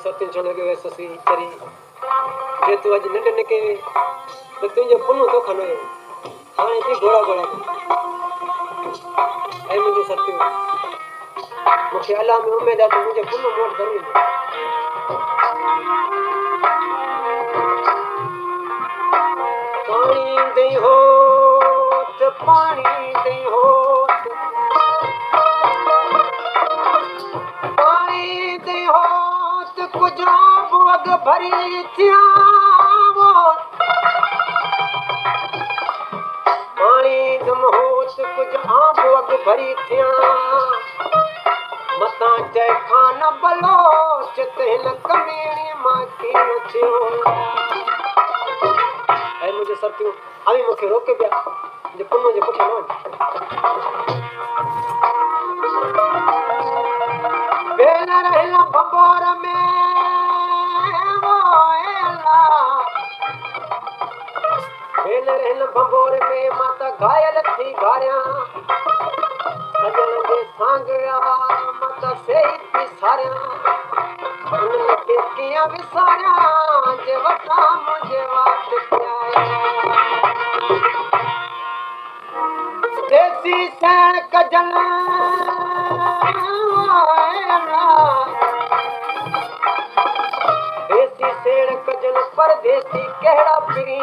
सत्यन चढ़ लगे वैसे सी चरी जे तू आज नंढ निके तो तुझो पुनो तो खनो हाणे थी घोड़ा घोड़ा ऐ मुझे सत्य मुझे अल्लाह में उम्मीद है तो मुझे पुनो मोट जरूर पानी दे हो तो पानी दे हो पानी दे हो तो कुछ अग भरी थिया पानी दम हो तो कुछ आब अग भरी थिया मता जय खान बलो चतन कमेणी माखी थियो ऐ मुझे सत्य अभी मुखे रोके पिया जे पुनो जे पुठे न बेला रहला भंबोर में मोएला बेला रहला भंबोर में माता घायल थी घारिया सजन के सांग माता से ही सारिया उन के किया विसारिया जे वटा मुझे वाट देसी सैन कजन देसी सेण कजन परदेसी कहड़ा फिरी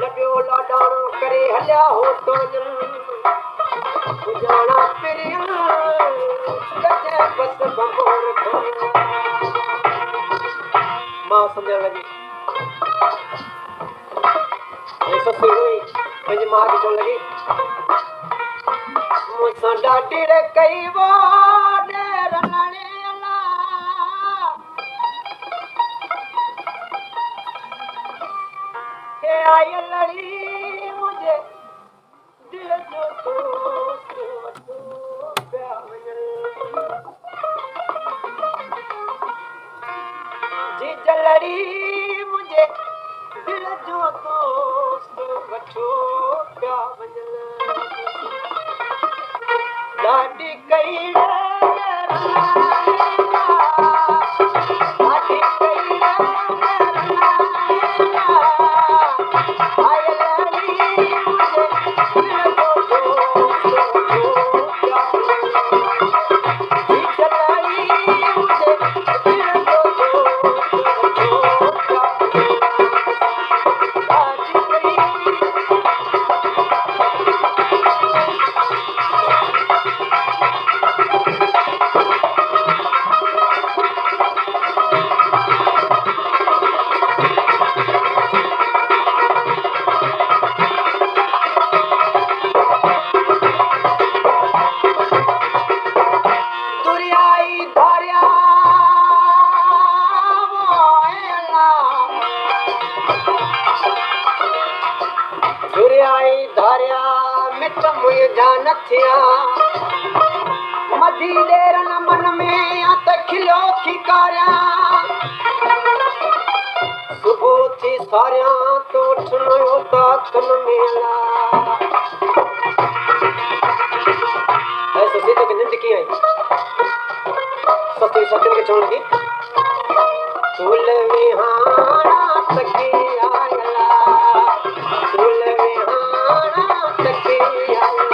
लॻियो लाडाणो करे हलिया हो तो जाना फिरी कजे बस बंबोर मां समझण लगी ये सब हुई मुझे मां की चोन लगी मुझसा डाटी रे कई वो डेर लड़े अला हे आई लड़ी मुझे दिल जो तो जी जलड़ी मुझे दिल जो दोस्त वठो प्या वञल ॾाढी कई ॾाढी कई मधी देर न मन में आत खिलो खिकारिया सुबह थी सारिया तो उठनो होता तन मेला ऐसे सीधे के निंद की आई सत्य सत्य के छोड़ की फूल विहाना तकी आयला फूल विहाना तकी आयला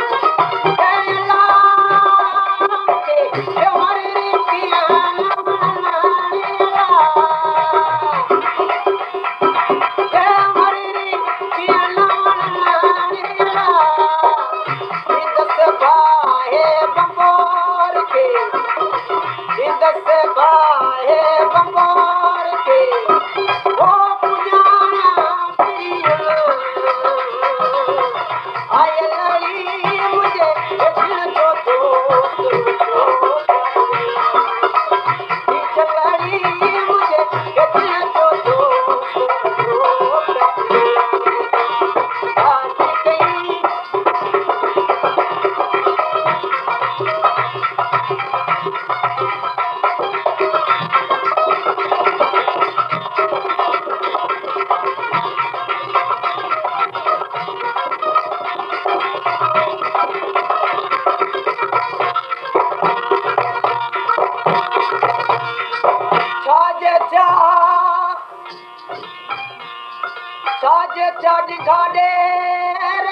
जे चाड गाडेर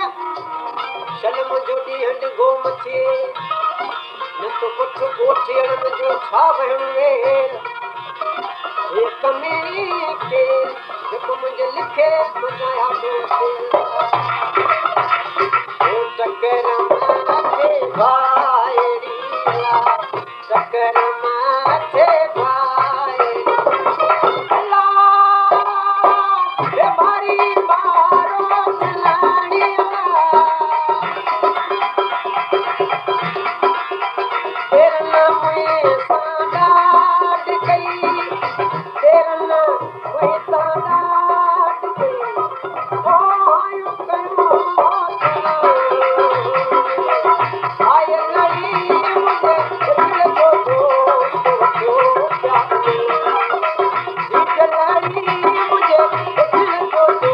शलम जोडी हंड गोम छे न तो कुछ ओठियन जो छा वहण वेर ये कमी के जब मुझे लिखे मजाया तो चक्कर माथे भाईरी चक्कर माथे भाईरी भारी मारो चलानिया तेरा नाम सांडाट गई तेरा नाम वही सांडाट गई ओ आयु कयो आय लड़ी मुझे दिल को लड़ी मुझे दिल को